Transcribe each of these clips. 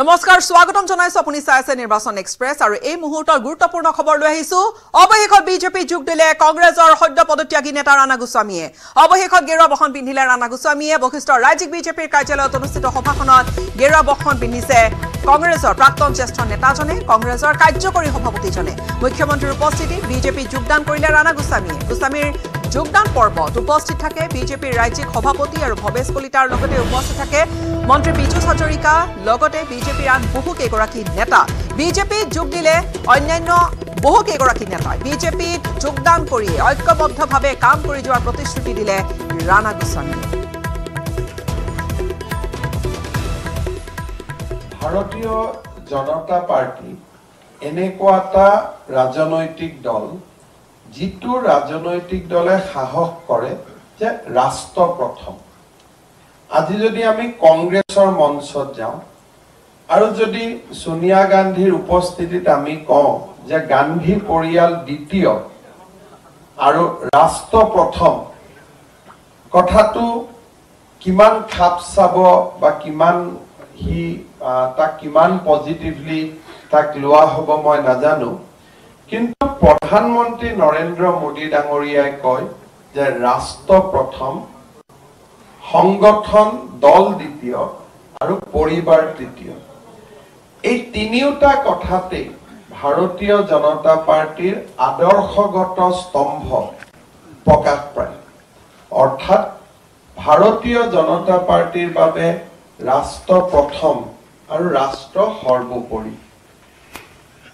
নমস্কাৰ স্বাগতম জনাইছো আপুনি চাই আছে নিৰ্বাচন এক্সপ্ৰেছ আৰু এই মুহূৰ্তৰ গুৰুত্বপূৰ্ণ খবৰ লৈ আহিছো অৱশেষত বিজেপি যোগ দিলে কংগ্ৰেছৰ সদ্য পদত্যাগী নেতা ৰাণা গোস্বামীয়ে অৱশেষত গেৰুৱা বহন পিন্ধিলে ৰাণা গোস্বামীয়ে বশিষ্ঠ ৰাজ্যিক বিজেপিৰ কাৰ্যালয়ত অনুষ্ঠিত সভাখনত গেৰুৱা বহন পিন্ধিছে কংগ্ৰেছৰ প্ৰাক্তন জ্যেষ্ঠ নেতাজনে কংগ্ৰেছৰ কাৰ্যকৰী সভাপতিজনে মুখ্যমন্ত্ৰীৰ উপস্থিতিত বিজেপি যোগদান কৰিলে ৰাণা গোস্বামীৰ যোগদান পৰ্বত উপস্থিত থাকে বিজেপিৰ ৰাজ্যিক সভাপতি আৰু ভৱেশ কলিতাৰ লগতে উপস্থিত থাকে মন্ত্ৰী পীযুষ হাজৰিকা লগতে বিজেপিৰ আন বহু কেইগৰাকী নেতা বিজেপিত যোগ দিলে অন্যান্য বহু কেইগৰাকী নেতাই বিজেপিত যোগদান কৰি ঐক্যবদ্ধভাৱে কাম কৰি যোৱাৰ প্ৰতিশ্ৰুতি দিলে ৰাণা গোস্বামীয়ে ভাৰতীয় জনতা পাৰ্টি এনেকুৱা এটা ৰাজনৈতিক দল যিটো ৰাজনৈতিক দলে সাহস কৰে যে ৰাষ্ট্ৰ প্ৰথম আজি যদি আমি কংগ্ৰেছৰ মঞ্চত যাওঁ আৰু যদি সোনিয়া গান্ধীৰ উপস্থিতিত আমি কওঁ যে গান্ধী পৰিয়াল দ্বিতীয় আৰু ৰাষ্ট্ৰ প্ৰথম কথাটো কিমান খাপ চাব বা কিমান হি তাক কিমান পজিটিভলি তাক লোৱা হ'ব মই নাজানো কিন্তু প্ৰধানমন্ত্ৰী নৰেন্দ্ৰ মোদী ডাঙৰীয়াই কয় যে ৰাষ্ট্ৰ প্ৰথম সংগঠন দল দ্বিতীয় আৰু পৰিবাৰ তৃতীয় এই তিনিওটা কথাতে ভাৰতীয় জনতা পাৰ্টিৰ আদৰ্শগত স্তম্ভ প্ৰকাশ পায় অৰ্থাৎ ভাৰতীয় জনতা পাৰ্টিৰ বাবে ৰাষ্ট্ৰ প্ৰথম আৰু ৰাষ্ট্ৰ সৰ্বোপৰি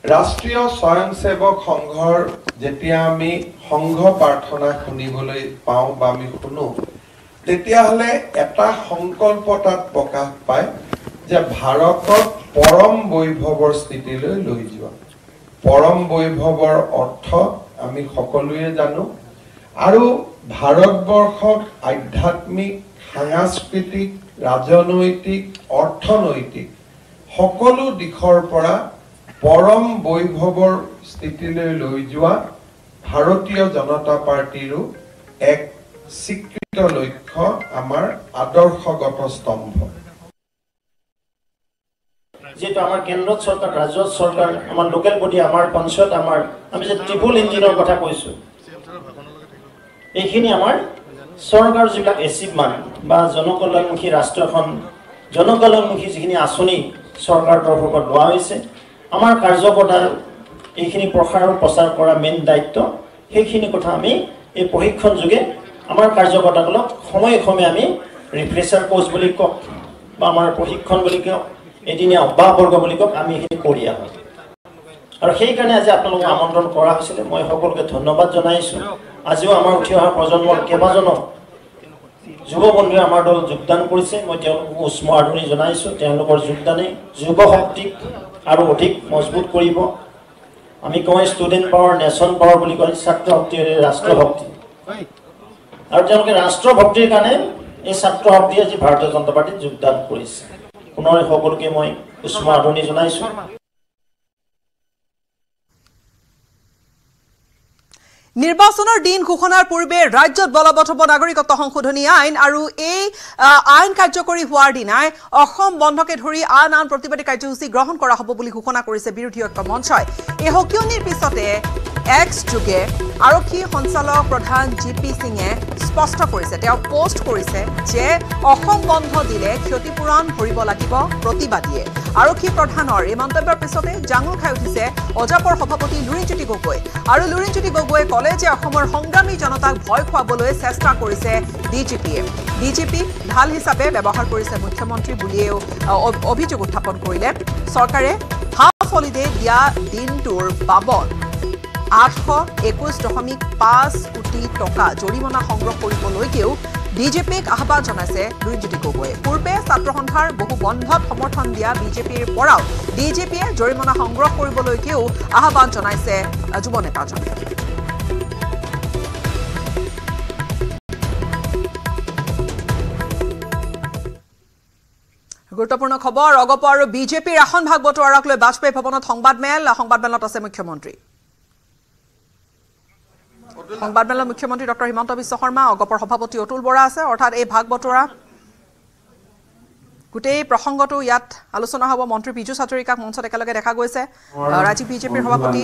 ৰাষ্ট্ৰীয় স্বয়ংসেৱক সংঘৰ যেতিয়া আমি সংঘ প্ৰাৰ্থনা শুনিবলৈ পাওঁ বা আমি শুনো তেতিয়াহ'লে এটা সংকল্প তাত প্ৰকাশ পায় যে ভাৰতক পৰম বৈভৱৰ স্থিতিলৈ লৈ যোৱা পৰম বৈভৱৰ অৰ্থ আমি সকলোৱে জানো আৰু ভাৰতবৰ্ষক আধ্যাত্মিক সাংস্কৃতিক ৰাজনৈতিক অৰ্থনৈতিক সকলো দিশৰ পৰা পৰম বৈভৱৰ স্থিতিলৈ লৈ যোৱা ভাৰতীয় জনতা পাৰ্টিৰো এক স্বীকৃত লক্ষ্য আমাৰ আদৰ্শগত স্তম্ভ যেটা আমার কেন্দ্র সরকার রাজ্য সরকার আমার লোকাল বডি আমার পঞ্চায়েত আমার আমি যে ট্রিপল ইঞ্জিনের কথা কইছো এইখিনি আমার সরকার যেটা এচিভমেন্ট বা জনকল্যাণমুখী রাষ্ট্রখন জনকল্যাণমুখী যিখিনি আঁচনি সরকার তৰফৰ পৰা লোৱা হৈছে আমাৰ কাৰ্যকৰ্তাৰ এইখিনি প্ৰসাৰ প্ৰচাৰ কৰা মেইন দায়িত্ব সেইখিনি কথা আমি এই প্ৰশিক্ষণ যোগে আমাৰ কাৰ্যকৰ্তাসকলক সময়ে সময়ে আমি ৰিফ্ৰেছাৰ কোৰ্স বুলি কওক বা আমাৰ প্ৰশিক্ষণ বুলি কওক এদিনীয়া অভ্যাসবৰ্গ বুলি কওক আমি এইখিনি কৰি আহোঁ আৰু সেইকাৰণে আজি আপোনালোকক আমন্ত্ৰণ কৰা হৈছিলে মই সকলোকে ধন্যবাদ জনাইছোঁ আজিও আমাৰ উঠি অহা প্ৰজন্মৰ কেইবাজনো যুৱ বন্ধুৱে আমাৰ দল যোগদান কৰিছে মই তেওঁলোকক উষ্ম আদৰণি জনাইছোঁ তেওঁলোকৰ যোগদানে যুৱ শক্তিক আৰু অধিক মজবুত কৰিব আমি কওঁ ষ্টুডেণ্ট পাৱাৰ নেশ্যন পাৱাৰ বুলি কয় ছাত্ৰ শক্তি ৰাষ্ট্ৰ শক্তি আৰু তেওঁলোকে ৰাষ্ট্ৰ ভক্তিৰ কাৰণে এই ছাত্ৰ শক্তিয়ে আজি ভাৰতীয় জনতা পাৰ্টিত যোগদান কৰিছে পুনৰ সকলোকে মই উষ্ম আদৰণি জনাইছোঁ নিৰ্বাচনৰ দিন ঘোষণাৰ পূৰ্বে ৰাজ্যত বলবৎ হ'ব নাগৰিকত্ব সংশোধনী আইন আৰু এই আইন কাৰ্যকৰী হোৱাৰ দিনাই অসম বন্ধকে ধৰি আন প্ৰতিবাদী কাৰ্যসূচী গ্ৰহণ কৰা হ'ব বুলি ঘোষণা কৰিছে বিৰোধী ঐক্য মঞ্চই এই সকিয়নিৰ পিছতে এক্স যোগে আৰক্ষী সঞ্চালক প্ৰধান জিপি সিঙে স্পষ্ট কৰিছে তেওঁ পোষ্ট কৰিছে যে অসম বন্ধ দিলে ক্ষতিপূৰণ ভৰিব লাগিব প্ৰতিবাদীয়ে আৰক্ষী প্ৰধানৰ এই মন্তব্যৰ পিছতে জাঙুৰ খাই উঠিছে অজাপৰ সভাপতি লুৰিণজ্যোতি গগৈ আৰু লুৰিণজ্যোতি গগৈয়ে ক'লে যে অসমৰ সংগ্ৰামী জনতাক ভয় খুৱাবলৈ চেষ্টা কৰিছে ডিজিপিক ঢাল হিচাপে ব্যৱহাৰ কৰিছে মুখ্যমন্ত্ৰী বুলিয়েও অভিযোগ উত্থাপন কৰিলে চৰকাৰে হাফ হলিডে দিয়া দিনটোৰ বাবদ 821.5 কোটি টকা জৰিমনা সংগ্ৰহ কৰিবলৈকেও বিজেপিক আহ্বান জনাইছে লুৰিণজ্যোতি গগৈয়ে পূৰ্বে ছাত্ৰ সন্থাৰ বহু বন্ধত সমৰ্থন দিয়া বিজেপিৰ পৰাও ডিজিপিয়ে জৰিমনা সংগ্ৰহ কৰিবলৈকেও আহ্বান জনাইছে যুৱ নেতাজনে গুৰুত্বপূৰ্ণ খবৰ অগপ আৰু বিজেপিৰ আসন ভাগ বটোৱাৰাক লৈ বাজপেয়ী ভৱনত সংবাদমেলত আছে মুখ্যমন্ত্ৰী সংবাদমেলত মুখ্যমন্ত্ৰী ডক্টৰ হিমন্ত বিশ্ব শৰ্মা অগপৰ সভাপতি অতুল বৰা আছে অৰ্থাৎ এই ভাগ বটোৱাৰা গোটেই প্ৰসংগটো ইয়াত আলোচনা হ'ব মন্ত্ৰী পীযুষ হাজৰিকাক মঞ্চত একেলগে দেখা গৈছে ৰাজ্যিক বিজেপিৰ সভাপতি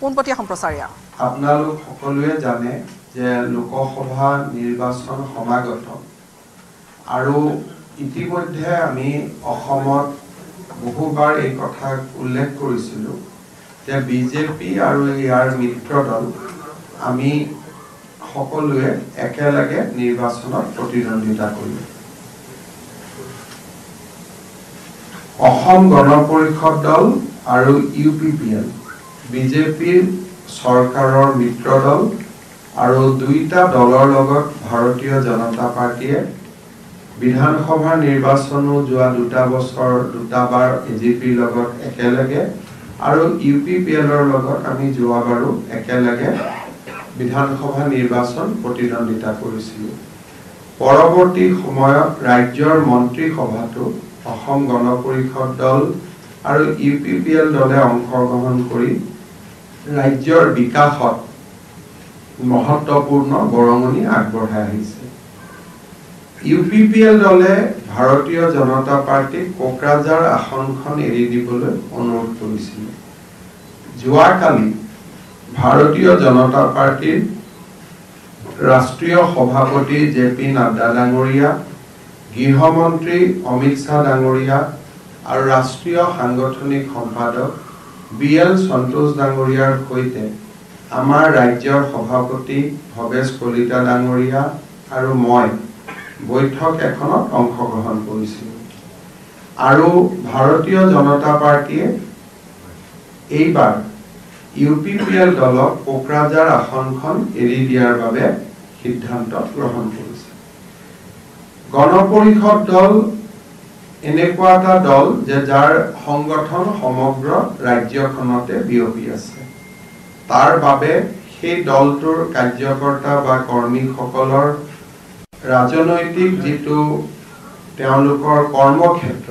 পোনপটীয়া সম্প্ৰচাৰীয়া আপোনালোক সকলোৱে জানে যে লোকসভা নিৰ্বাচন সমাগত আৰু ইতিমধ্যে আমি অসমত বহুবাৰ এই কথা উল্লেখ কৰিছিলো যে বিজেপি আৰু ইয়াৰ মিত্ৰ দল আমি সকলোৱে একেলগে নিৰ্বাচনত প্ৰতিদ্বন্দ্বিতা কৰিম অসম গণ পৰিষদ দল আৰু ইউপিপিএল বিজেপিৰ চৰকাৰৰ মিত্ৰ দল আৰু দুইটা দলৰ লগত ভাৰতীয় জনতা পাৰ্টিয়ে বিধানসভা নিৰ্বাচনো যোৱা দুটাবাৰ এজিপিৰ লগত একেলগে আৰু ইউপিপিএলৰ লগত আমি যোৱাবাৰো একেলগে বিধানসভা নিৰ্বাচন প্ৰতিদ্বন্দ্বিতা কৰিছিলোঁ পৰৱৰ্তী সময়ত ৰাজ্যৰ মন্ত্ৰী সভাটো অসম গণ পৰিষদ দল আৰু ইউপিপিএল দলে অংশগ্ৰহণ কৰি ৰাজ্যৰ বিকাশত মহত্বপূৰ্ণ বৰঙণি আগবঢ়াই আহিছে ইউপিপিএল দলে ভাৰতীয় জনতা পাৰ্টিক কোকৰাঝাৰ আসনখন এৰি দিবলৈ অনুৰোধ কৰিছিল যোৱাকালি ভাৰতীয় জনতা পাৰ্টিৰ ৰাষ্ট্ৰীয় সভাপতি জেপি নাড্ডা ডাঙৰীয়া গৃহমন্ত্ৰী অমিত শাহ ডাঙৰীয়া আৰু ৰাষ্ট্ৰীয় সাংগঠনিক সম্পাদক বিএল সন্তোষ ডাঙৰীয়াৰ সৈতে আমাৰ ৰাজ্যৰ সভাপতি ভৱেশ কলিতা ডাঙৰীয়া আৰু মই বৈঠক এখনত অংশগ্ৰহণ কৰিছিল আৰু ভাৰতীয় জনতা পাৰ্টিয়ে এইবাৰ ইউপিপিএল দলক কোকৰাঝাৰ আসনখন এৰি দিয়াৰ বাবে সিদ্ধান্ত গ্ৰহণ কৰিছে গণ পৰিষদ দল এনেকুৱা এটা দল যে যাৰ সংগঠন সমগ্ৰ ৰাজ্যখনতে বিয়পি আছে তাৰ বাবে সেই দলটোৰ কাৰ্যকৰ্তা বা কৰ্মীসকলৰ ৰাজনৈতিক যেটো তেওঁলোকৰ কৰ্মক্ষেত্ৰ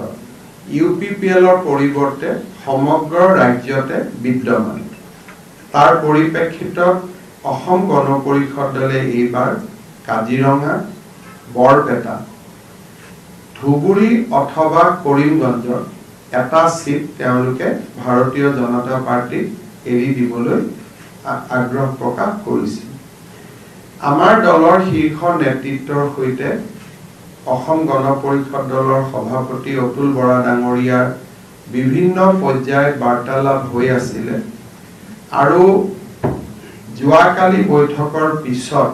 ইউপিপিএলৰ পৰিৱৰ্তে সমগ্ৰ ৰাজ্যতে বিদ্যমান তাৰ পৰিপ্ৰেক্ষিতত অসম গণ পৰিষদ দলে এইবাৰ কাজিৰঙা বৰপেটা ধুবুৰী অথবা কৰিমগঞ্জৰ এটা সিট তেওঁলোকে ভাৰতীয় জনতা পাৰ্টিক এৰি দিবলৈ আগ্ৰহ প্ৰকাশ কৰিছিল আমাৰ দলৰ শীৰ্ষ নেতৃত্বৰ সৈতে অসম গণ পৰিষদ দলৰ সভাপতি অতুল বৰা ডাঙৰীয়াৰ বিভিন্ন পৰ্যায়ত বাৰ্তালাপ হৈ আছিল আৰু যোৱাকালি বৈঠকৰ পিছত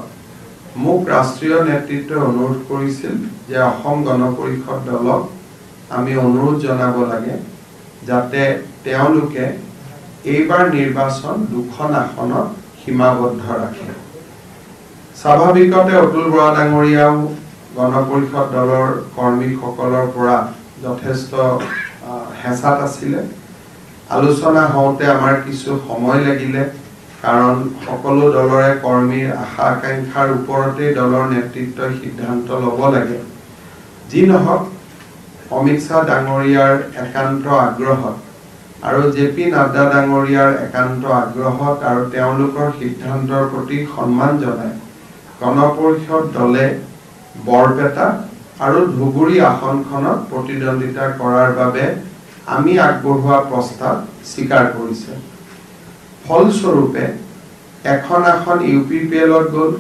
মোক ৰাষ্ট্ৰীয় নেতৃত্বই অনুৰোধ কৰিছিল যে অসম গণ পৰিষদ দলক আমি অনুৰোধ জনাব লাগে যাতে তেওঁলোকে এইবাৰ নিৰ্বাচন দুখন আসনত সীমাবদ্ধ ৰাখে স্বাভাৱিকতে অতুল বৰা ডাঙৰীয়াও গণ পৰিষদ দলৰ কৰ্মীসকলৰ পৰা যথেষ্ট হেঁচাত আছিলে আলোচনা হওঁতে আমাৰ কিছু সময় লাগিলে কাৰণ সকলো দলৰে কৰ্মীৰ আশা আকাংক্ষাৰ ওপৰতে দলৰ নেতৃত্বই সিদ্ধান্ত ল'ব লাগে যি নহওক অমিত শাহ ডাঙৰীয়াৰ একান্ত আগ্ৰহত আৰু জেপি নাড্ডা ডাঙৰীয়াৰ একান্ত আগ্ৰহত আৰু তেওঁলোকৰ সিদ্ধান্তৰ প্ৰতি সন্মান জনাই গণ পৰিষদ দলে বৰপেটা আৰু ধুবুৰী আসনখনত প্ৰতিদ্বন্দ্বিতা কৰাৰ বাবে আমি আগবঢ়োৱা প্ৰস্তাৱ স্বীকাৰ কৰিছে ফলস্বৰূপে এখন আসন ইউপিপিএলত গ'ল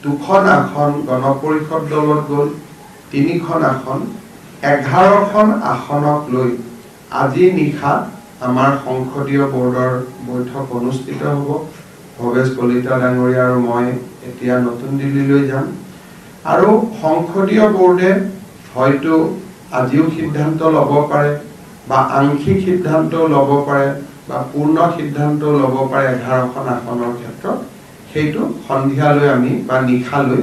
দুখন আসন গণ পৰিষদ দলত গ'ল তিনিখন আসন 11খন আসনক লৈ আজি নিশা আমাৰ সংসদীয় বোৰ্ডৰ বৈঠক অনুষ্ঠিত হ'ব ভৱেশ কলিতা ডাঙৰীয়া আৰু মই এতিয়া নতুন দিল্লীলৈ যাম আৰু সংসদীয় বোৰ্ডে হয়তো আজিও সিদ্ধান্ত ল'ব পাৰে বা আংশিক সিদ্ধান্ত ল'ব পাৰে বা পূৰ্ণ সিদ্ধান্ত ল'ব পাৰে 11খন আসনৰ ক্ষেত্ৰত সেইটো সন্ধিয়ালৈ আমি বা নিশালৈ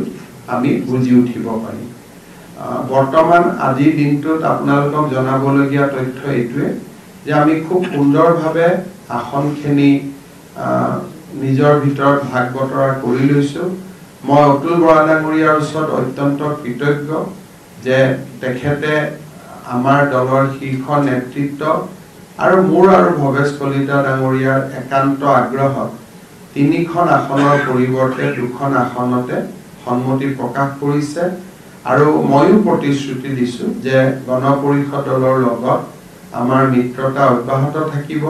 আমি বুজি উঠিব পাৰিম বৰ্তমান আজিৰ দিনটোত আপোনালোকক জনাবলগীয়া তথ্য এইটোৱে যে আমি খুব সুন্দৰভাৱে আসনখিনি নিজৰ ভিতৰত ভাগ বতৰা কৰি লৈছো মই অতুল বৰা ডাঙৰীয়াৰ ওচৰত অত্যন্ত কৃতজ্ঞ যে তেখেতে আমাৰ দলৰ শীৰ্ষ নেতৃত্ব আৰু মোৰ আৰু ভৱেশ কলিতা ডাঙৰীয়াৰ একান্ত আগ্ৰহত তিনিখন আসনৰ পৰিৱৰ্তে দুখন আসনতে সন্মতি প্ৰকাশ কৰিছে আৰু ময়ো প্ৰতিশ্ৰুতি দিছো যে গণ পৰিষদ দলৰ লগত আমাৰ মিত্ৰতা অব্যাহত থাকিব।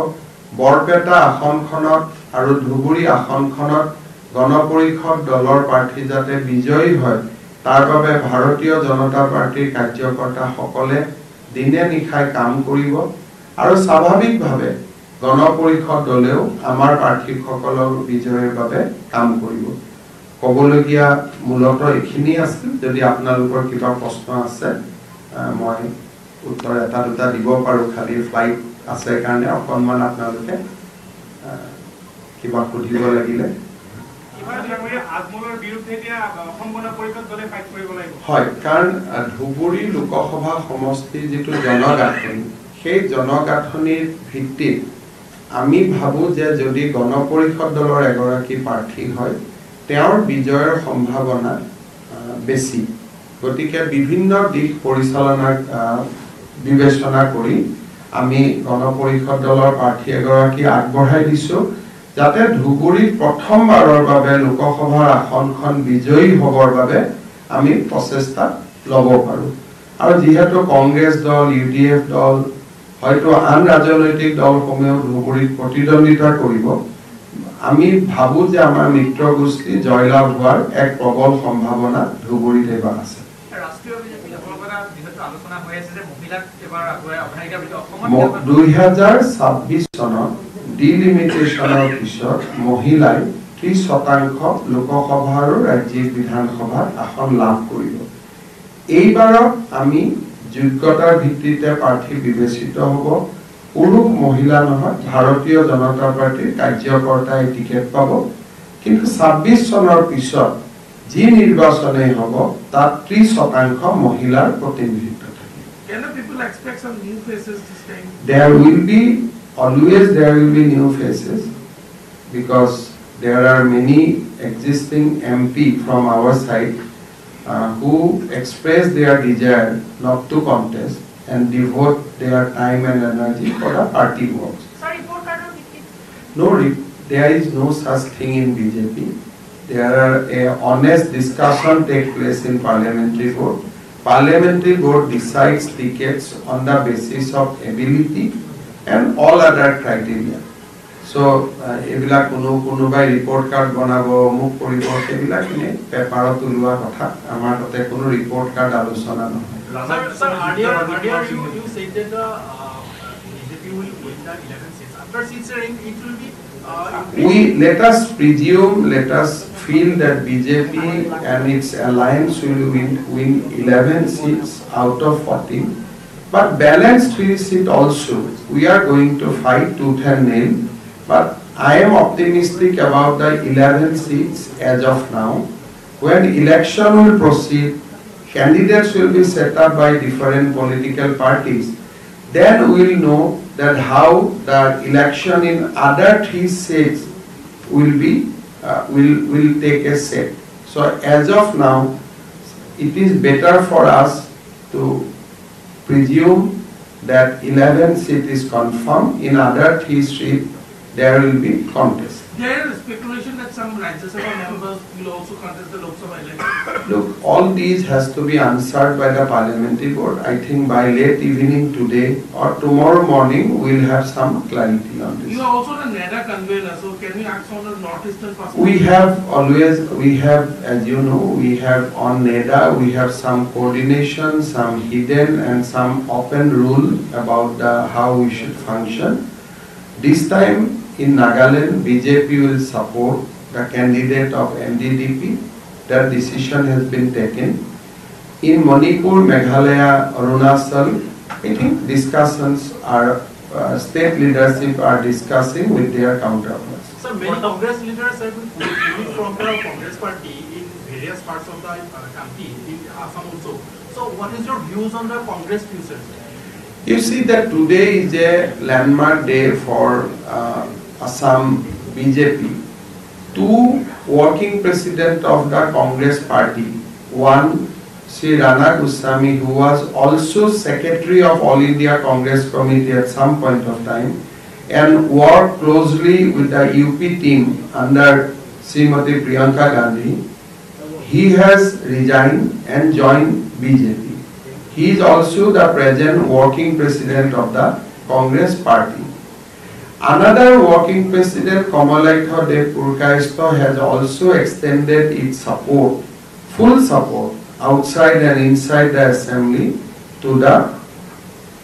বৰপেটা আসনখনত আৰু ধুবুৰী আসনখনত গণ পৰিষদ দলৰ প্ৰাৰ্থী যাতে বিজয়ী হয় তাৰ বাবে ভাৰতীয় জনতা পাৰ্টিৰ কাৰ্যকৰ্তাসকলে দিনে নিশাই কাম কৰিব আৰু স্বাভাৱিকভাৱে গণ পৰিষদ দলেও আমাৰ প্ৰাৰ্থীসকলৰ বিজয়ৰ বাবে কাম কৰিব। ক'বলগীয়া মূলত এইখিনি আছিল। যদি আপোনালোকৰ কিবা প্ৰশ্ন আছে মই উত্তৰ এটা দুটা দিব পাৰো। খালি ফ্লাইট আছে কাৰণে অকণমান আপোনালোকে কিবা সুধিব লাগিলে। হয়, কাৰণ ধুবুৰী লোকসভা সমষ্টিৰ যিটো জনগাঁথনি সেই জনগাঁথনিৰ ভিত্তিত আমি ভাবো যে যদি গণ পৰিষদ দলৰ এগৰাকী প্ৰাৰ্থী হয় তেওঁৰ বিজয়ৰ সম্ভাৱনা বেছি। গতিকে বিভিন্ন দিশ পৰিচালনা বিবেচনা কৰি আমি গণ পৰিষদ দলৰ প্ৰাৰ্থী এগৰাকী আগবঢ়াই দিছো যাতে ধুবুৰীত প্ৰথমবাৰৰ বাবে লোকসভাৰ আসনখন বিজয়ী হ'বৰ বাবে আমি প্ৰচেষ্টা ল'ব পাৰো। আৰু যিহেতু কংগ্ৰেছ দল, UDF দল, হয়তো আন ৰাজনৈতিক দলসমূহেও ধুবুৰীত প্ৰতিদ্বন্দ্বিতা কৰিব, আমি ভাবো যে আমাৰ মিত্ৰ গোষ্ঠী জয়লাভ হোৱাৰ এক প্ৰবল সম্ভাৱনা ধুবুৰীত এবাৰ আছে। 2026 চনত ডিলিমিটেশ্যনৰ পিছত মহিলাই 30% লোকসভা আৰু ৰাজ্যিক বিধানসভাত আসন লাভ কৰিব। এইবাৰত আমি যোগ্যতাৰ ভিত্তিতে প্ৰাৰ্থী বিবেচিত হ'ব। পুৰুষ মহিলা নহয়, ভাৰতীয় জনতা পাৰ্টিৰ কাৰ্যকৰ্তাই টিকেট পাব। কিন্তু 26 চনৰ পিছত যি নিৰ্বাচনেই হ'ব তাত 30% মহিলাৰ প্ৰতিনিধিত্ব থাকিব। Can the people expect some new faces this time? There will be new faces because there are many existing MP from our side who express their desire not to contest and devote their time and energy for the party works. Sorry, report card. No, there is no such thing in BJP. There are a honest discussion take place in parliamentary board. Parliamentary board decides tickets on the basis of ability and all other criteria. So, এবিলাক কোনোবাই report card বনাব, মুখ কৰিব, সেইবিলাক এনে পেপাৰত ওলোৱা কথা। আমাৰ তাতে কোনো ৰিপৰ্ট কাৰ্ড আলোচনা নহয়। Sir, earlier you said that BJP will win the 11 seats. After seats sharing, it will be. Let us presume, let us feel that BJP and its alliance will win 11 seats out of 14. But balanced 3 seats also, we are going to fight tooth and nail. But I am optimistic about the 11 seats as of now. When election will proceed, candidates will be set up by different political parties. Then we will know that how the election in other 3 seats will take a shape. So as of now, it is better for us to presume that 11 seats is confirmed. In other 3 seats, there will be contest. There is speculation that some Rajya Sabha members will also contest the Lok Sabha election. Look, all these has to be answered by the parliamentary board. I think by late evening today or tomorrow morning, we'll have some clarity on this. You are also the NEDA convener, so can we ask on the northeastern perspective? We have, as you know, we have on NEDA, we have some coordination, some hidden and some open rule about how we should function. This time in Nagaland, BJP will support the candidate of NDDP. That decision has been taken. In Manipur, Meghalaya, Arunachal, I think discussions are, state leadership are discussing with their counterparts. Sir, many Congress leaders have been moving from the Congress party in various parts of the country, in Assam also. So what is your views on the Congress future? You see that today is a landmark day for Assam BJP. 2 working president of the Congress party, one Sri Rana Goswami, who was also secretary of All India Congress Committee at some point of time and worked closely with the UP team under Srimati Priyanka Gandhi. he has resigned and joined BJP. He is also the present working president of the Congress party. Another working president, Kamalaitha Dev Purkaisto, has also extended its support, full support, outside and inside the assembly to the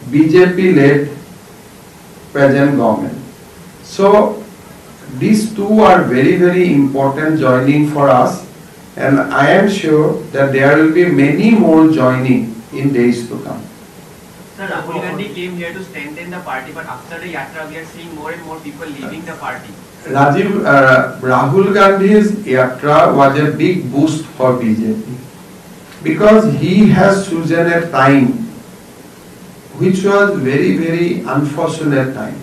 BJP-led present government. So these two are very, very important joining for us, and I am sure that there will be many more joining in days to come. Sir, Rahul Gandhi came here to strengthen the party, but after the Yatra, we are seeing more and more people leaving the party. Rahul Gandhi's Yatra was a big boost for BJP because he has chosen a time which was very, very unfortunate time.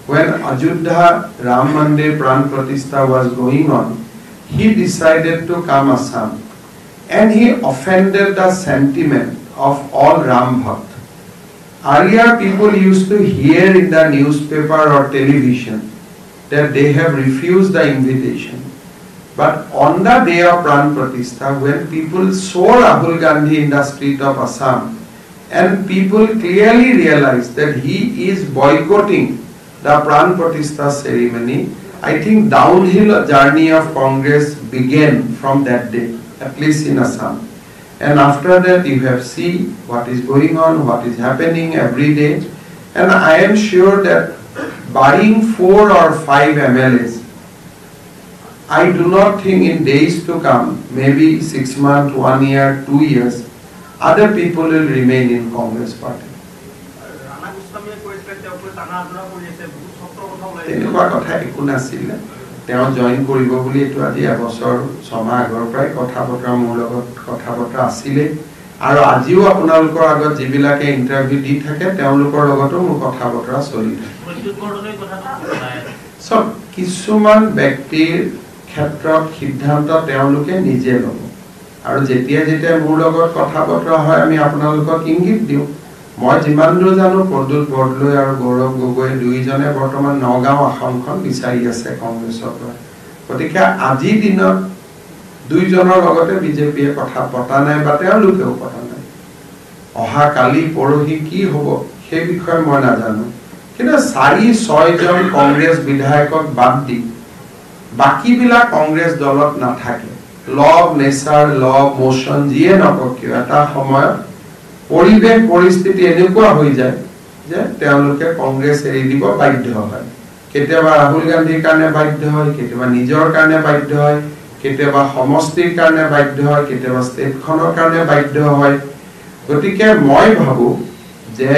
When Ayodhya Ram Mandir Pran Pratishtha was going on, he decided to come Assam, and he offended the sentiment of all Ram Bhakt. Earlier people used to hear in the newspaper or television that they have refused the invitation. But on the day of Pran Pratishtha, when people saw Rahul Gandhi in the street of Assam, and people clearly realized that he is boycotting the Pran Pratishtha ceremony, I think downhill journey of Congress began from that day, at least in Assam. And after that you have seen what is going on, what is happening every day. And I am sure that barring 4 or 5 MLAs, I do not think in days to come, maybe 6 months, 1 year, 2 years, other people will remain in Congress party. তেনেকুৱা কথা একো নাছিলে তেওঁ join কৰিব বুলি এটো আজি এবছৰ ছমাহ আগৰ পৰাই কথা বতৰা মোৰ লগত কথা বতৰা আছিলে আৰু আজিও আপোনালোকৰ আগত যিবিলাকে ইন্টাৰভিউ দি থাকে তেওঁলোকৰ লগতো মোৰ কথা বতৰা চলি থাকে সব কিছুমান ব্যক্তিৰ ক্ষেত্ৰত সিদ্ধান্ত তেওঁলোকে নিজে ল'ব আৰু যেতিয়া যেতিয়া মোৰ লগত কথা বতৰা হয় আমি আপোনালোকক ইংগিত দিওঁ মই যিমান দূৰ জানো প্ৰদুল বৰদলৈ আৰু গৌৰৱ গগৈ দুইজনে বৰ্তমান নগাঁও আসনখন বিচাৰি আছে কংগ্ৰেছৰ পৰা গতিকে আজি দিনত দুইজনৰ লগতে বিজেপিয়ে কথা পতা নাই বা তেওঁলোকেও পতা নাই অহা কালি পৰহি কি হ'ব সেই বিষয়ে মই নাজানো কিন্তু 4-6 জন কংগ্ৰেছ বিধায়কক বাদ দি বাকিবিলাক কংগ্ৰেছ দলত নাথাকে লভ নেচাৰ লভ মোশন যিয়ে নকক কিয় এটা সময়ত পৰিবেশ পৰিস্থিতি এনেকুৱা হৈ যায় যে তেওঁলোকে কংগ্ৰেছ এৰি দিব বাধ্য হয় কেতিয়াবা ৰাহুল গান্ধীৰ কাৰণে বাধ্য হয় কেতিয়াবা নিজৰ কাৰণে বাধ্য হয় কেতিয়াবা সমষ্টিৰ কাৰণে বাধ্য হয় কেতিয়াবা ষ্টেটখনৰ কাৰণে বাধ্য হয় গতিকে মই ভাবো যে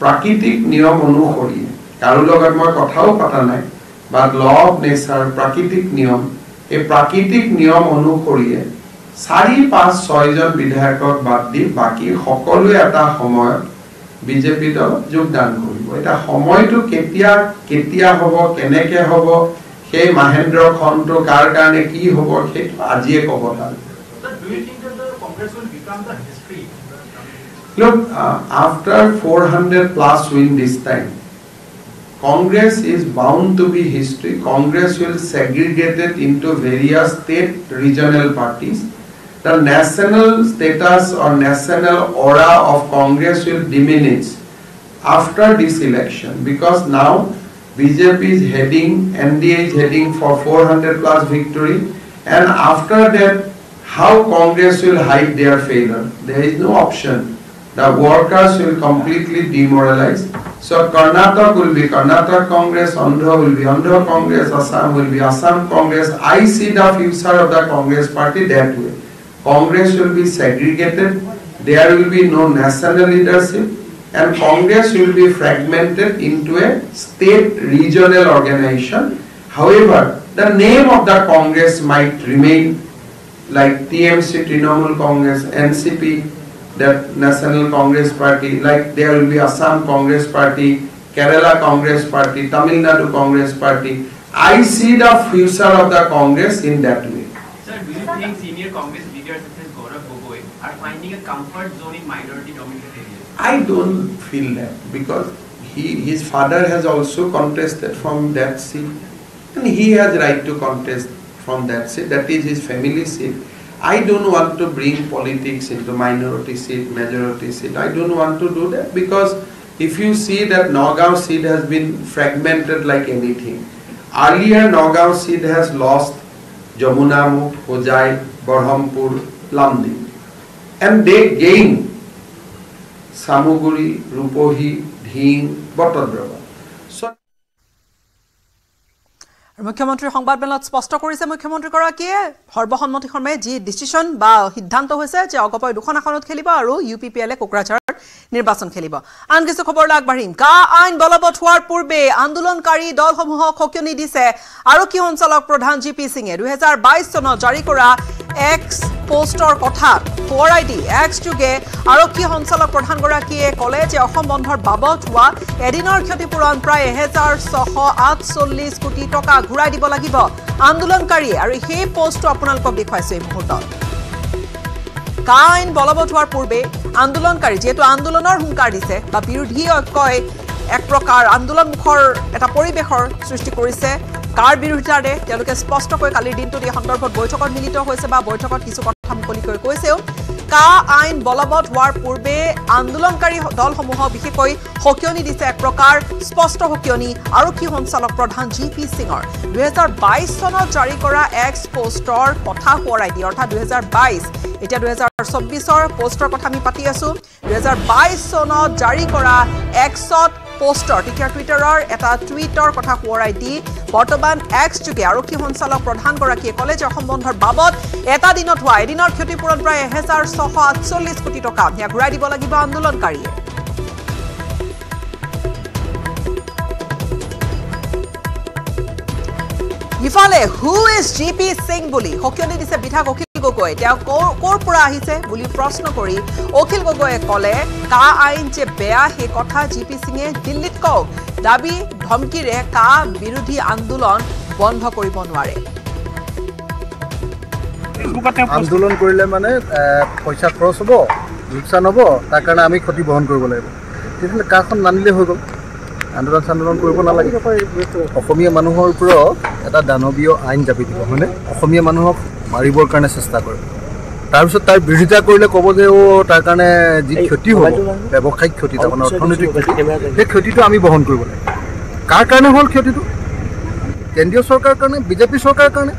প্ৰাকৃতিক নিয়ম অনুসৰি কাৰো লগত মই কথাও পতা নাই বা লভ নেচাৰ প্ৰাকৃতিক নিয়ম এই প্ৰাকৃতিক নিয়ম অনুসৰি 4-5-6 জন বিধায়কক বাদ দি বাকি সকলোৱে এটা সময়ত বিজেপি দলত যোগদান কৰিব এটা সময়টো কেতিয়া হ'ব কেনেকে হ'ব সেই মহেন্দ্ৰ খন্টো কাৰ কাৰণে কি হ'ব সেই আজিয়ে ক'ব লাগে Congress will become the history. Look, after 400 plus win this time, Congress is bound to be history. Congress will segregate it into various state regional parties. The national status or national aura of Congress will diminish after this election because now BJP is heading, NDA is heading for 400 plus victory, and after that how Congress will hide their failure? There is no option. The workers will completely demoralize. So Karnataka will be Karnataka Congress, Andhra will be Andhra Congress, Assam will be Assam Congress. I see the future of the Congress party that way. Congress will be segregated. There will be no national leadership, and Congress will be fragmented into a state regional organization. However, the name of the Congress might remain like TMC, Trinamool Congress, NCP, that National Congress Party, like there will be Assam Congress Party, Kerala Congress Party, Tamil Nadu Congress Party. I see the future of the Congress in that way. Sir, do you think senior Congress leaders such as Gaurav Gogoi are finding a comfort zone in minority dominated areas? I don't feel that because his father has also contested from that seat and he has right to contest from that seat. That is his family seat. I don't want to bring politics into minority seat, majority seat. I don't want to do that because if you see that Nagaon seat has been fragmented like anything. Earlier Nagaon seat has lost Jamunamukh, Hojai, Berhampur, Lamdi. And they gained Samuguri, Rupohi, Dhing, Bhattacharya. So মুখ্যমন্ত্রী সংবাদমেলত স্পষ্ট কৰিছে মুখ্যমন্ত্ৰীগৰাকীয়ে সৰ্বসন্মতিক্ৰমে যি decision বা সিদ্ধান্ত হৈছে যে অগপয় দুখন আসনত খেলিব আৰু ইউপিপিএলে কোকৰাঝাৰ নিৰ্বাচন খেলিব আন কিছু খবৰলৈ আগবাঢ়িম কা আইন বলবৎ হোৱাৰ পূৰ্বে আন্দোলনকাৰী দলসমূহক সকিয়নি দিছে আৰক্ষী সঞ্চালক প্ৰধান জিপি সিঙে 2022 চনত জাৰি কৰা এক্স পোষ্টৰ কথা সোঁৱৰাই দি এক্স যোগে আৰক্ষী সঞ্চালক প্ৰধানগৰাকীয়ে ক'লে যে অসম বন্ধৰ বাবদ হোৱা এদিনৰ ক্ষতিপূৰণ প্ৰায় 1648 কোটি টকা ঘূৰাই দিব লাগিব আন্দোলনকাৰী আৰু সেই পোষ্টটো আপোনালোকক দেখুৱাইছো এই মুহূৰ্তত কাইন বলবৎ হোৱাৰ পূৰ্বে আন্দোলনকাৰী যেহেতু আন্দোলনৰ হুংকাৰ দিছে বা বিৰোধী ঐক্যই এক প্ৰকাৰ আন্দোলনমুখৰ এটা পৰিৱেশৰ সৃষ্টি কৰিছে কাৰ বিৰোধিতাৰে তেওঁলোকে স্পষ্টকৈ কালিৰ দিনটোত এই সন্দৰ্ভত বৈঠকত মিলিত হৈছে বা বৈঠকত কিছু কথা মুকলিকৈ কৈছেও কা আইন বলবৎ হোৱাৰ পূৰ্বে আন্দোলনকাৰী দলসমূহক বিশেষকৈ সকিয়নি দিছে এক প্ৰকাৰ স্পষ্ট সকিয়নি আৰক্ষী সঞ্চালক প্ৰধান জিপি সিঙৰ 2022 চনত জাৰি কৰা এক্স পোষ্টৰ কথা সোঁৱৰাই দি অৰ্থাৎ 2022 এতিয়া 2024 পোষ্টৰ কথা আমি পাতি আছো 2022 চনত জাৰি কৰা এক্সত পোষ্টৰ তেতিয়া টুইটাৰৰ এটা টুইটৰ কথা সোঁৱৰাই দি বৰ্তমান এক্স যোগে আৰক্ষী সঞ্চালক প্ৰধানগৰাকীয়ে ক'লে যে অসম বন্ধৰ বাবদ এটা দিনত হোৱা এদিনৰ ক্ষতিপূৰণ প্ৰায় 1648 কোটি টকা ঘূৰাই দিব লাগিব আন্দোলনকাৰীয়ে ইফালে হু ইজ জিপি সিং বুলি সকিয়নি দিছে বিধায়ক অখিল গগৈ তেওঁ ক'ৰ পৰা আহিছে বুলি প্ৰশ্ন কৰি অখিল গগৈয়ে ক'লে কা আইন যে বেয়া সেই কথা জিপি সিঙে দিল্লীত কওক দাবী ধমকিৰে কা বিৰোধী আন্দোলন বন্ধ কৰিব নোৱাৰে আন্দোলন কৰিলে মানে পইচা খৰচ হ'ব লোকচান হ'ব তাৰ কাৰণে আমি ক্ষতি বহন কৰিব লাগিব তেতিয়াহ'লে কাখন নানিলে হৈ গ'ল আন্দোলন কৰিব নালাগে অসমীয়া মানুহৰ ওপৰত এটা দানৱীয় আইন জাপি দিব হয়নে অসমীয়া মানুহক মাৰিবৰ কাৰণে চেষ্টা কৰে তাৰপিছত তাৰ বিৰোধিতা কৰিলে ক'ব যে তাৰ কাৰণে যি ক্ষতি হ'ব ব্যৱসায়িক ক্ষতি তাৰমানে অৰ্থনৈতিক ক্ষতি সেই ক্ষতিটো আমি বহন কৰিব লাগে কাৰ কাৰণে হ'ল ক্ষতিটো কেন্দ্ৰীয় চৰকাৰৰ কাৰণে বিজেপি চৰকাৰৰ কাৰণে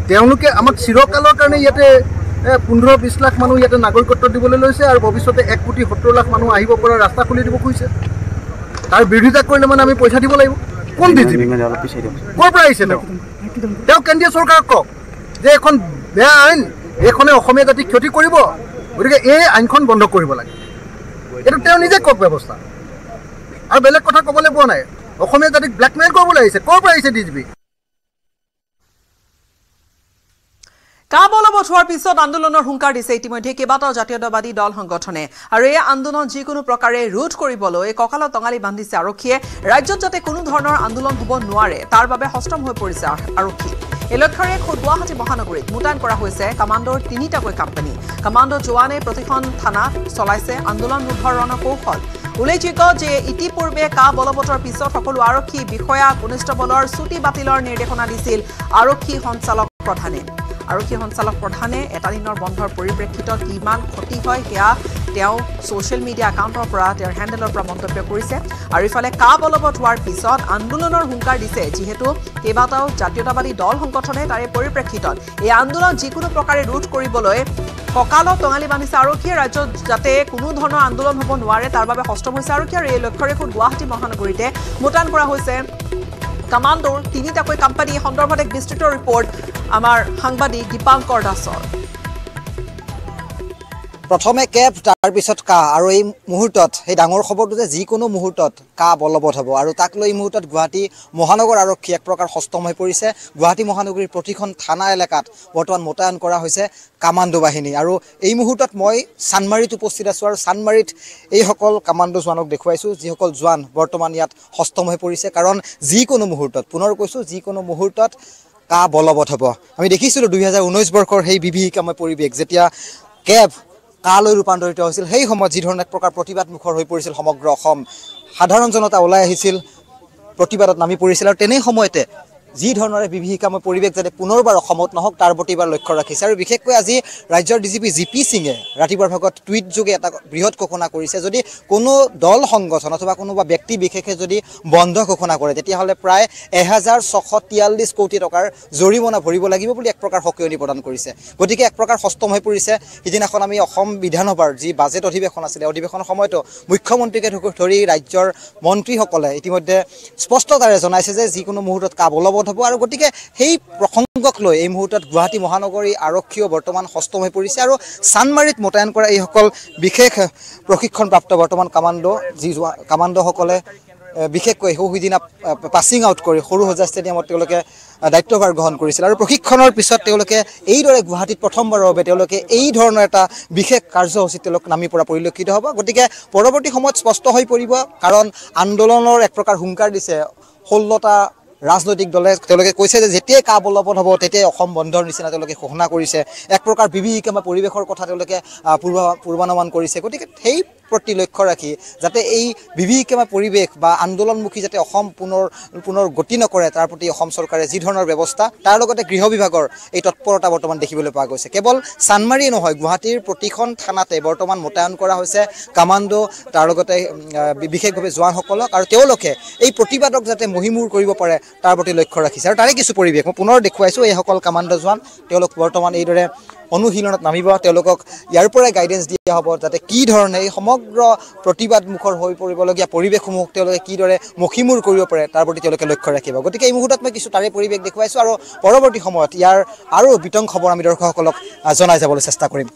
তেওঁলোকে আমাক চিৰকালৰ কাৰণে ইয়াতে 15-20 লাখ মানুহ ইয়াতে নাগৰিকত্ব দিবলৈ লৈছে আৰু ভৱিষ্যতে 1,70 লাখ মানুহ আহিব পৰা ৰাস্তা খুলি দিব খুজিছে তাৰ বিৰোধিতা কৰিলে মানে আমি পইচা দিব লাগিব কোন দি ক'ৰ পৰা আহিছে তেওঁ কেন্দ্ৰীয় চৰকাৰক কওক যে এখন বেয়া আইন এইখনে অসমীয়া জাতিক ক্ষতি কৰিব গতিকে এই আইনখন বন্ধ কৰিব লাগে এইটো তেওঁ নিজে কওক ব্যৱস্থা আৰু বেলেগ কথা ক'বলৈ পোৱা নাই অসমীয়া জাতিক ব্লেকমেইল কৰিবলৈ আহিছে ক'ৰ পৰা আহিছে ডিজিপি কা বলবৎ হোৱাৰ পিছত আন্দোলনৰ হুংকাৰ দিছে ইতিমধ্যে কেইবাটাও জাতীয়তাবাদী দল সংগঠনে আৰু এই আন্দোলন যিকোনো প্ৰকাৰে ৰোধ কৰিবলৈ কঁকালত টঙালি বান্ধিছে আৰক্ষীয়ে ৰাজ্যত যাতে কোনো ধৰণৰ আন্দোলন হ'ব নোৱাৰে তাৰ বাবে সষ্টম হৈ পৰিছে আৰক্ষী এই লক্ষ্যৰে গুৱাহাটী মহানগৰীত মুতায়ন কৰা হৈছে কামাণ্ডৰ 3টাকৈ কোম্পানী কামাণ্ডো জোৱানে প্ৰতিখন থানাত চলাইছে আন্দোলন ৰোধৰ ৰণকৌশল উল্লেখযোগ্য যে ইতিপূৰ্বে কা বলবৎৰ পিছত সকলো আৰক্ষী বিষয়া কনিষ্টবলৰ ছুটি বাতিলৰ নিৰ্দেশনা দিছিল আৰক্ষী সঞ্চালক প্ৰধানে আৰক্ষী সঞ্চালক প্ৰধানে এটা দিনৰ বন্ধৰ পৰিপ্ৰেক্ষিতত কিমান ক্ষতি হয় সেয়া তেওঁ সোশ্যাল মিডিয়া একাউণ্টৰ পৰা তেওঁৰ হেণ্ডেলৰ পৰা মন্তব্য কৰিছে আৰু ইফালে কা বলবৎ হোৱাৰ পিছত আন্দোলনৰ হুংকাৰ দিছে যিহেতু কেইবাটাও জাতীয়তাবাদী দল সংগঠনে তাৰে পৰিপ্ৰেক্ষিতত এই আন্দোলন যিকোনো প্ৰকাৰে ৰোধ কৰিবলৈ কঁকালত টঙালি বান্ধিছে আৰক্ষীয়ে ৰাজ্যত যাতে কোনো ধৰণৰ আন্দোলন হ'ব নোৱাৰে তাৰ বাবে সষ্টম হৈছে আৰক্ষী আৰু এই লক্ষ্যৰে গুৱাহাটী মহানগৰীতে মুতায়ন কৰা হৈছে কামাণ্ডৰ 3টাকৈ কোম্পানী সন্দৰ্ভত এক বিস্তৃত ৰিপৰ্ট আমাৰ সাংবাদিক দীপাংকৰ দাসৰ প্ৰথমে কেপ তাৰ পিছত কা আৰু এই মুহূৰ্তত এই ডাঙৰ খবৰটো যে যিকোনো মুহূৰ্তত কা বলবৎ হ'ব আৰু তাক লৈ মুহূৰ্তত গুৱাহাটী মহানগৰ আৰক্ষী এক প্ৰকাৰ সষ্টম হৈ পৰিছে গুৱাহাটী মহানগৰীৰ প্ৰতিখন থানা এলেকাত বৰ্তমান মোতায়ন কৰা হৈছে কামাণ্ডো বাহিনী আৰু এই মুহূৰ্তত মই চানমাৰীত উপস্থিত আছোঁ আৰু চানমাৰীত এইসকল কামাণ্ডো জোৱানক দেখুৱাইছোঁ যিসকল জোৱান বৰ্তমান ইয়াত সষ্টম হৈ পৰিছে কাৰণ যিকোনো মুহূৰ্তত পুনৰ কৈছোঁ যিকোনো মুহূৰ্তত কা বলবৎ হ'ব আমি দেখিছিলোঁ 2019 বৰ্ষৰ সেই বিভীষিকাময় পৰিৱেশ যেতিয়া কেব কালৈ ৰূপান্তৰিত হৈছিল সেই সময়ত যি ধৰণে এক প্ৰকাৰ প্ৰতিবাদ মুখৰ হৈ পৰিছিল সমগ্ৰ অসম সাধাৰণ জনতা ওলাই আহিছিল প্ৰতিবাদত নামি পৰিছিল আৰু তেনে সময়তে যি ধৰণৰে বিভীষিকাময় পৰিৱেশ যাতে পুনৰবাৰ অসমত নহওক তাৰ প্ৰতি এবাৰ লক্ষ্য ৰাখিছে আৰু বিশেষকৈ আজি ৰাজ্যৰ ডিজিপি জিপি সিঙে ৰাতিপুৱাৰ ভাগত টুইট যোগে এটা বৃহৎ ঘোষণা কৰিছে যদি কোনো দল সংগঠন অথবা কোনোবা ব্যক্তি বিশেষে যদি বন্ধ ঘোষণা কৰে তেতিয়াহ'লে প্ৰায় 1643 কোটি টকাৰ জৰিমনা ভৰিব লাগিব বুলি এক প্ৰকাৰ সকিয়নি প্ৰদান কৰিছে গতিকে এক প্ৰকাৰ হস্তম হৈ পৰিছে সিদিনাখন আমি অসম বিধানসভাৰ যি বাজেট অধিৱেশন আছিলে অধিৱেশনৰ সময়তো মুখ্যমন্ত্ৰীকে ধৰি ৰাজ্যৰ মন্ত্ৰীসকলে ইতিমধ্যে স্পষ্টতাৰে জনাইছে যে যিকোনো মুহূৰ্তত কা বলবৎ হ'ব আৰু গতিকে সেই প্ৰসংগক লৈ এই মুহূৰ্তত গুৱাহাটী মহানগৰী আৰক্ষীও বৰ্তমান হস্তম হৈ পৰিছে আৰু চানমাৰীত মোতায়েন কৰা এইসকল বিশেষ প্ৰশিক্ষণপ্ৰাপ্ত বৰ্তমান কামাণ্ডসকলে বিশেষকৈ সিদিনা পাছিং আউট কৰি সৰু সজা ষ্টেডিয়ামত তেওঁলোকে দায়িত্বভাৰ গ্ৰহণ কৰিছিল আৰু প্ৰশিক্ষণৰ পিছত তেওঁলোকে এইদৰে গুৱাহাটীত প্ৰথমবাৰৰ বাবে তেওঁলোকে এই ধৰণৰ এটা বিশেষ কাৰ্যসূচীত তেওঁলোক নামি পৰা পৰিলক্ষিত হ'ব গতিকে পৰৱৰ্তী সময়ত স্পষ্ট হৈ পৰিব কাৰণ আন্দোলনৰ এক প্ৰকাৰ হুংকাৰ দিছে 16টা ৰাজনৈতিক দলে তেওঁলোকে কৈছে যে যেতিয়াই কা বলবৎ হ'ব তেতিয়াই অসম বন্ধৰ নিচিনা তেওঁলোকে ঘোষণা কৰিছে এক প্ৰকাৰ বিভীষিকাময় পৰিৱেশৰ কথা তেওঁলোকে পূৰ্বানুমান কৰিছে গতিকে সেই প্ৰতি লক্ষ্য ৰাখি যাতে এই বিভীষিকাময় পৰিৱেশ বা আন্দোলনমুখী যাতে অসম পুনৰ গতি নকৰে তাৰ প্ৰতি অসম চৰকাৰে যি ধৰণৰ ব্যৱস্থা তাৰ লগতে গৃহ বিভাগৰ এই তৎপৰতা বৰ্তমান দেখিবলৈ পোৱা গৈছে কেৱল চানমাৰী নহয় গুৱাহাটীৰ প্ৰতিখন থানাতে বৰ্তমান মোতায়েন কৰা হৈছে কামাণ্ডো তাৰ লগতে বিশেষভাৱে জোৱানসকলক আৰু তেওঁলোকে এই প্ৰতিবাদক যাতে মহিমূৰ কৰিব পাৰে তাৰ প্ৰতি লক্ষ্য ৰাখিছে আৰু তাৰে কিছু পৰিৱেশ মই পুনৰ দেখুৱাইছোঁ এইসকল কামাণ্ডো জোৱান তেওঁলোক বৰ্তমান এইদৰে অনুশীলনত নামিব তেওঁলোকক ইয়াৰ পৰাই গাইডেন্স দিয়া হ'ব যাতে কি ধৰণে এই সমগ্ৰ প্ৰতিবাদমুখৰ হৈ পৰিবলগীয়া পৰিৱেশসমূহ তেওঁলোকে কিদৰে মহিমূৰ কৰিব পাৰে তাৰ প্ৰতি তেওঁলোকে লক্ষ্য ৰাখিব গতিকে এই মুহূৰ্তত মই কিছু তাৰে পৰিৱেশ দেখুৱাইছোঁ আৰু পৰৱৰ্তী সময়ত ইয়াৰ আৰু বিতং খবৰ আমি দৰ্শকসকলক জনাই যাবলৈ চেষ্টা কৰিম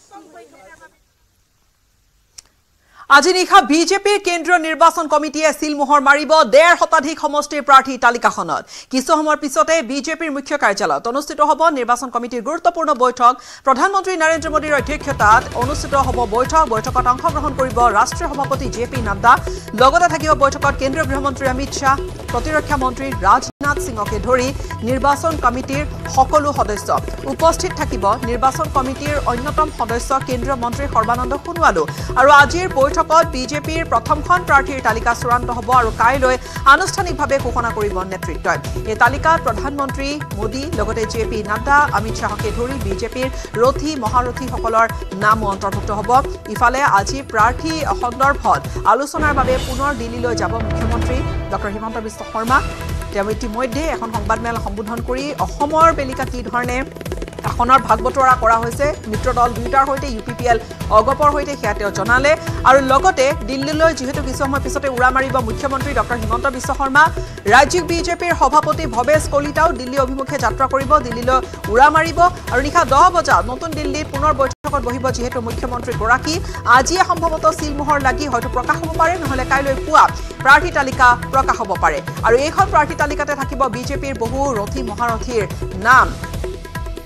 আজি নিশা বিজেপিৰ কেন্দ্ৰীয় নিৰ্বাচন কমিটিয়ে সিলমোহৰ মাৰিব 1.5 শতাধিক সমষ্টিৰ প্ৰাৰ্থী তালিকাখনত কিছু সময়ৰ পিছতে বিজেপিৰ মুখ্য কাৰ্যালয়ত অনুষ্ঠিত হ'ব নিৰ্বাচন কমিটিৰ গুৰুত্বপূৰ্ণ বৈঠক প্ৰধানমন্ত্ৰী নৰেন্দ্ৰ মোদীৰ অধ্যক্ষতাত অনুষ্ঠিত হ'ব বৈঠকত অংশগ্ৰহণ কৰিব ৰাষ্ট্ৰীয় সভাপতি জেপি নাড্ডা লগতে থাকিব বৈঠকত কেন্দ্ৰীয় গৃহমন্ত্ৰী অমিত শাহ প্ৰতিৰক্ষা মন্ত্ৰী ৰাজনাথ সিঙকে ধৰি নিৰ্বাচন কমিটিৰ সকলো সদস্য উপস্থিত থাকিব নিৰ্বাচন কমিটিৰ অন্যতম সদস্য কেন্দ্ৰীয় মন্ত্ৰী সৰ্বানন্দ সোণোৱালো আৰু আজিৰ বৈঠকত বিজেপিৰ প্ৰথমখন প্ৰাৰ্থীৰ তালিকা চূড়ান্ত হ'ব আৰু কাইলৈ আনুষ্ঠানিকভাৱে ঘোষণা কৰিব নেতৃত্বই এই তালিকাত প্ৰধানমন্ত্ৰী মোদী লগতে জেপি নাড্ডা অমিত শাহকে ধৰি বিজেপিৰ ৰথী মহাৰথীসকলৰ নামো অন্তৰ্ভুক্ত হ'ব ইফালে আজি প্ৰাৰ্থী সন্দৰ্ভত আলোচনাৰ বাবে পুনৰ দিল্লীলৈ যাব মুখ্যমন্ত্ৰী ডক্টৰ হিমন্ত বিশ্ব শৰ্মা তেওঁ ইতিমধ্যে এখন সংবাদমেল সম্বোধন কৰি অসমৰ বেলিকা কি ধৰণে আসনৰ ভাগ বতৰা কৰা হৈছে মিত্ৰ দল দুইটাৰ সৈতে ইউপিপিএল অগপৰ সৈতে সেয়া তেওঁ জনালে আৰু লগতে দিল্লীলৈ যিহেতু কিছু সময় পিছতে উৰা মাৰিব মুখ্যমন্ত্ৰী ডক্টৰ হিমন্ত বিশ্ব শৰ্মা ৰাজ্যিক বিজেপিৰ সভাপতি ভৱেশ কলিতাও দিল্লী অভিমুখে যাত্ৰা কৰিব দিল্লীলৈ উৰা মাৰিব আৰু নিশা 10 বজাত নতুন দিল্লীত পুনৰ বৈঠকত বহিব যিহেতু মুখ্যমন্ত্ৰী গৰাকী আজিয়ে সম্ভৱতঃ সিলমোহৰ লাগি হয়তো প্ৰকাশ হ'ব পাৰে নহলে কাইলৈ পুৱা প্ৰাৰ্থী তালিকা প্ৰকাশ হ'ব পাৰে আৰু এইখন প্ৰাৰ্থী তালিকাতে থাকিব বিজেপিৰ বহু ৰথী মহাৰথীৰ নাম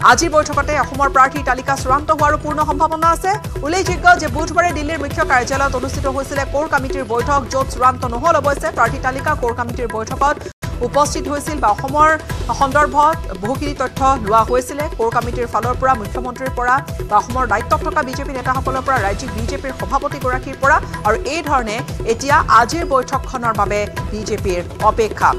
আজিৰ বৈঠকতে অসমৰ প্ৰাৰ্থী তালিকা চূড়ান্ত হোৱাৰ পূৰ্ণ সম্ভাৱনা আছে উল্লেখযোগ্য যে বুধবাৰে দিল্লীৰ মুখ্য কাৰ্যালয়ত অনুষ্ঠিত হৈছিল কোৰ কমিটিৰ বৈঠক য'ত চূড়ান্ত নহল অৱশ্যে প্ৰাৰ্থী তালিকা কোৰ কমিটিৰ বৈঠকত উপস্থিত হৈছিল বা অসমৰ সন্দৰ্ভত বহুখিনি তথ্য লোৱা হৈছিল কোৰ কমিটিৰ ফালৰ পৰা মুখ্যমন্ত্ৰীৰ পৰা বা অসমৰ দায়িত্বত থকা বিজেপি নেতাসকলৰ পৰা ৰাজ্যিক বিজেপিৰ সভাপতি গৰাকীৰ পৰা আৰু এই ধৰণে এতিয়া আজিৰ বৈঠকখনৰ বাবে বিজেপিৰ অপেক্ষা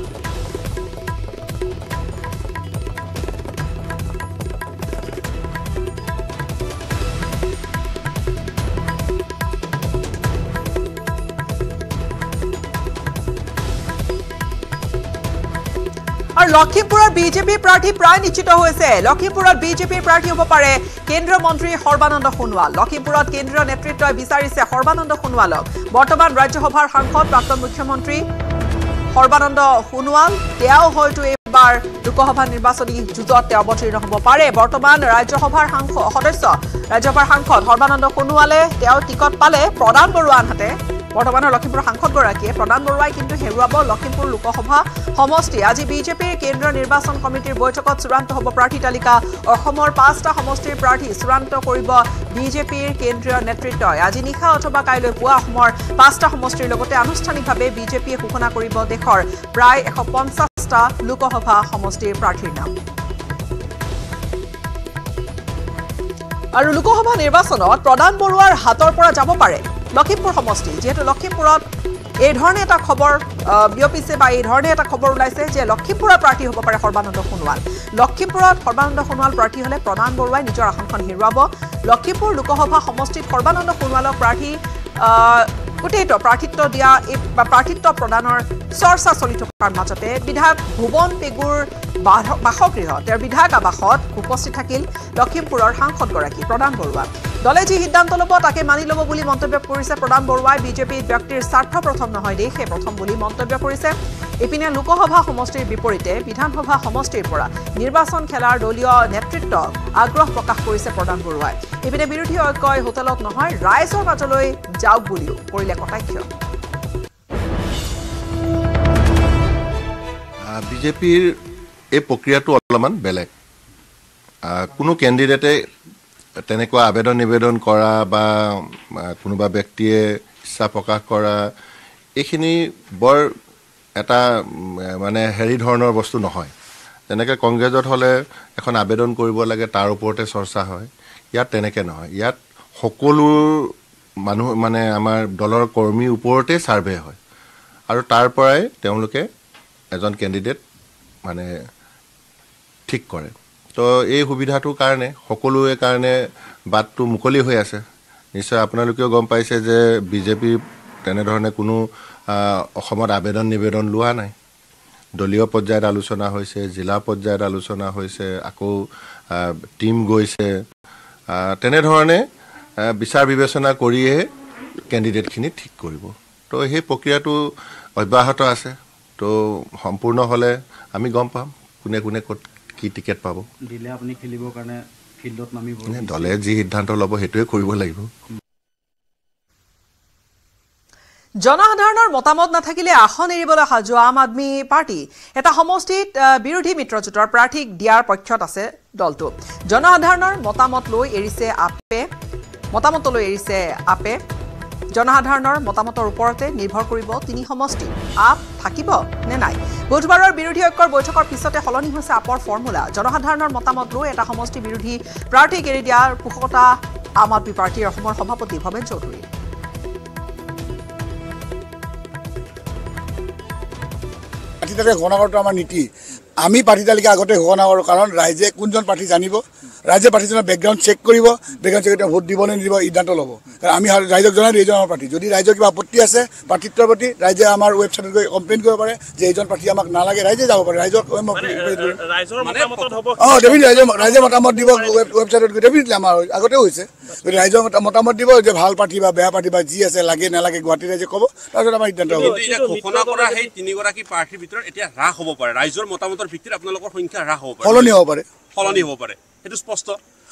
আৰু লখিমপুৰৰ বিজেপি প্ৰাৰ্থী প্ৰায় নিশ্চিত হৈছে লখিমপুৰত বিজেপিৰ প্ৰাৰ্থী হ'ব পাৰে কেন্দ্ৰীয় মন্ত্ৰী সৰ্বানন্দ সোণোৱাল লখিমপুৰত কেন্দ্ৰীয় নেতৃত্বই বিচাৰিছে সৰ্বানন্দ সোণোৱালক বৰ্তমান ৰাজ্যসভাৰ সাংসদ প্ৰাক্তন মুখ্যমন্ত্ৰী সৰ্বানন্দ সোণোৱাল তেওঁ হয়তো এইবাৰ লোকসভা নিৰ্বাচনী যুঁজত তেওঁ অৱতীৰ্ণ হ'ব পাৰে বৰ্তমান ৰাজ্যসভাৰ সাংসদ সৰ্বানন্দ সোণোৱালে তেওঁ টিকট পালে প্ৰদান বৰুৱাৰ হাতে বৰ্তমানৰ লখিমপুৰ সাংসদগৰাকীয়ে প্ৰদান বৰুৱাই কিন্তু হেৰুৱাব লখিমপুৰ লোকসভা সমষ্টি আজি বিজেপিৰ কেন্দ্ৰীয় নিৰ্বাচন কমিটিৰ বৈঠকত চূড়ান্ত হ'ব প্ৰাৰ্থী তালিকা অসমৰ 5টা সমষ্টিৰ প্ৰাৰ্থী চূড়ান্ত কৰিব বিজেপিৰ কেন্দ্ৰীয় নেতৃত্বই আজি নিশা অথবা কাইলৈ পুৱা অসমৰ 5টা সমষ্টিৰ লগতে আনুষ্ঠানিকভাৱে বিজেপিয়ে ঘোষণা কৰিব দেশৰ প্ৰায় 150টা লোকসভা সমষ্টিৰ প্ৰাৰ্থীৰ নাম আৰু লোকসভা নিৰ্বাচনত প্ৰদান বৰুৱাৰ হাতৰ পৰা যাব পাৰে লখিমপুৰ সমষ্টি যেহেতু লখিমপুৰত এই ধৰণে এটা খবৰ বিয়পিছে বা এই ধৰণে এটা খবৰ ওলাইছে যে লখিমপুৰৰ প্ৰাৰ্থী হ'ব পাৰে সৰ্বানন্দ সোণোৱাল। লখিমপুৰত সৰ্বানন্দ সোণোৱাল প্ৰাৰ্থী হ'লে প্ৰধান বৰুৱাই নিজৰ আসনখন হেৰুৱাব। লখিমপুৰ লোকসভা সমষ্টিত সৰ্বানন্দ সোণোৱালক গোটেইটো প্ৰাৰ্থিত্ব দিয়া প্ৰাৰ্থিত্ব প্ৰদানৰ চৰ্চা চলি থকাৰ মাজতে বিধায়ক ভুৱন পেগুৰ বাসগৃহ তেওঁৰ বিধায়ক আৱাসত উপস্থিত থাকিল লখিমপুৰৰ সাংসদগৰাকী প্ৰদান বৰুৱা। দলে যি সিদ্ধান্ত ল'ব তাকে মানি ল'ব বুলি মন্তব্য কৰিছে প্ৰদান বৰুৱাই। বিজেপিত ব্যক্তিৰ স্বাৰ্থ প্ৰথম নহয় দেশে প্ৰথম বুলি মন্তব্য কৰিছে। ইপিনে লোকসভা সমষ্টিৰ বিপৰীতে বিধানসভা সমষ্টিৰ পৰা নিৰ্বাচন খেলাৰ দলীয় নেতৃত্ব আগ্ৰহ প্ৰকাশ কৰিছে প্ৰদান বৰুৱাই। ইপিনে বিৰোধী ঐক্যই হোটেলত নহয় ৰাইজৰ মাজলৈ যাওক বুলিও কৰিলে কটাক্ষ। বিজেপিৰ এই প্ৰক্ৰিয়াটো অলপমান বেলেগ। কোনো কেণ্ডিডেটে তেনেকুৱা আবেদন নিবেদন কৰা বা কোনোবা ব্যক্তিয়ে ইচ্ছা প্ৰকাশ কৰা এইখিনি বৰ এটা মানে হেৰি ধৰণৰ বস্তু নহয়। যেনেকৈ কংগ্ৰেছত হ'লে এখন আবেদন কৰিব লাগে তাৰ ওপৰতে চৰ্চা হয়, ইয়াত তেনেকৈ নহয়। ইয়াত সকলো মানুহ মানে আমাৰ দলৰ কৰ্মীৰ ওপৰতে ছাৰ্ভে হয় আৰু তাৰ পৰাই তেওঁলোকে এজন কেণ্ডিডেট মানে ঠিক কৰে। তো এই সুবিধাটোৰ কাৰণে সকলোৰে কাৰণে বাটটো মুকলি হৈ আছে। নিশ্চয় আপোনালোকেও গম পাইছে যে বিজেপি তেনেধৰণে কোনো অসমত আবেদন নিবেদন লোৱা নাই। দলীয় পৰ্যায়ত আলোচনা হৈছে, জিলা পৰ্যায়ত আলোচনা হৈছে, আকৌ টিম গৈছে। তেনেধৰণে বিচাৰ বিবেচনা কৰিয়ে কেণ্ডিডেটখিনি ঠিক কৰিব। তো সেই প্ৰক্ৰিয়াটো অব্যাহত আছে। তো সম্পূৰ্ণ হ'লে আমি গম পাম কোনে কোনে ক'ত কি টিকেট পাব। দিলে আপুনি খেলিবৰ কাৰণে ফিল্ডত নামিব। দলে যি সিদ্ধান্ত ল'ব সেইটোৱে কৰিব লাগিব। জনসাধাৰণৰ মতামত নাথাকিলে আসন এৰিবলৈ সাজু আম আদমি পাৰ্টি এটা সমষ্টিত বিৰোধী মিত্ৰজোঁটৰ প্ৰাৰ্থীক দিয়াৰ পক্ষত আছে দলটো। জনসাধাৰণৰ মতামত লৈ এৰিছে আপে। জনসাধাৰণৰ মতামতৰ ওপৰতে নিৰ্ভৰ কৰিব তিনি সমষ্টি। আপ থাকিব নে নাই? বুধবাৰৰ বিৰোধী ঐক্যৰ বৈঠকৰ পিছতে সলনি হৈছে আপৰ ফৰ্মুলা। জনসাধাৰণৰ মতামত লৈ এটা সমষ্টি বিৰোধী প্ৰাৰ্থীক এৰি দিয়াৰ পোষকতা আম আদমি পাৰ্টীৰ অসমৰ সভাপতি ভৱেন চৌধুৰী। পাৰ্টি তালিকা ঘোষণা কৰাটো আমাৰ নীতি। আমি পাৰ্টি তালিকা আগতে ঘোষণা কৰোঁ, কাৰণ ৰাইজে কোনজন প্ৰাৰ্থী জানিব। ৰাইজে প্ৰাৰ্থীজনৰ বেকগ্ৰাউণ্ড চেক কৰিব, বেকগ্ৰাউণ্ড চেক ভোট দিব নে নিদিব সিদ্ধান্ত ল'ব। কাৰণ আমি ৰাইজক জনাই দিওঁ এইজন আমাৰ প্ৰাৰ্থী। যদি ৰাইজৰ কিবা আপত্তি আছে প্ৰাৰ্থিত্বৰ প্ৰতি, ৰাইজে আমাৰ ৱেবছাইটত গৈ কমপ্লেইন কৰিব পাৰে যে এইজন প্ৰাৰ্থী আমাক নালাগে, ৰাইজে যাব পাৰে। ৰাইজৰ ৰাইজে মতামত দিব ৱেবছাইটত গৈ। ডেফিনেটলি আমাৰ আগতেও হৈছে। গতিকে ৰাইজৰ মতামত দিব যে ভাল প্ৰাৰ্থী বা বেয়া প্ৰাৰ্থী বা যি আছে লাগে নালাগে গুৱাহাটী ৰাইজে ক'ব, তাৰপিছত আমাৰ সিদ্ধান্ত হ'ব। ঘোষণা কৰা সেই তিনিগৰাকী প্ৰাৰ্থীৰ ভিতৰত এতিয়া হ্ৰাস হ'ব পাৰে। ৰাইজৰ মতামতৰ ভিত্তিত আপোনালোকৰ সংখ্যা হ্ৰাস হ'ব পাৰে, সলনি হ'ব পাৰে। সেইটো স্পষ্ট।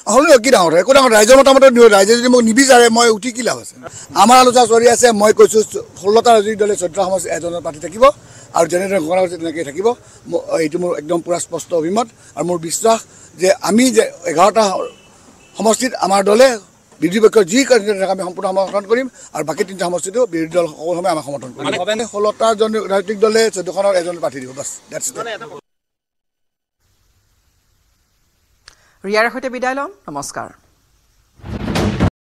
সলনি কি ডাঙৰ একো ডাঙৰ ৰাইজৰ মতামত ৰাইজে যদি মোক নিবিচাৰে মই উঠি কি লাভ আছে? আমাৰ আলোচনা চলি আছে। মই কৈছোঁ 16টা ৰাজনৈতিক দলে 14 সমষ্টি এজনৰ প্ৰাৰ্থী থাকিব আৰু যেনেদৰে ঘোষণা কৰিছে তেনেকৈ থাকিব। এইটো মোৰ একদম পূৰা স্পষ্ট অভিমত আৰু মোৰ বিশ্বাস যে আমি যে 11টা সমষ্টিত আমাৰ দলে বিৰোধী পক্ষৰ যি কেণ্ডিডেট আমি সম্পূৰ্ণ সমৰ্থন কৰিম আৰু বাকী 3টা সমষ্টিতো বিৰোধী দল সকলো সময় আমাক সমৰ্থন কৰিম। 16টা ৰাজনৈতিক দলে 14খনৰ এজন প্ৰাৰ্থী দিব। বাছ ৰিয়াৰ সৈতে বিদায় ল'ম। নমস্কাৰ।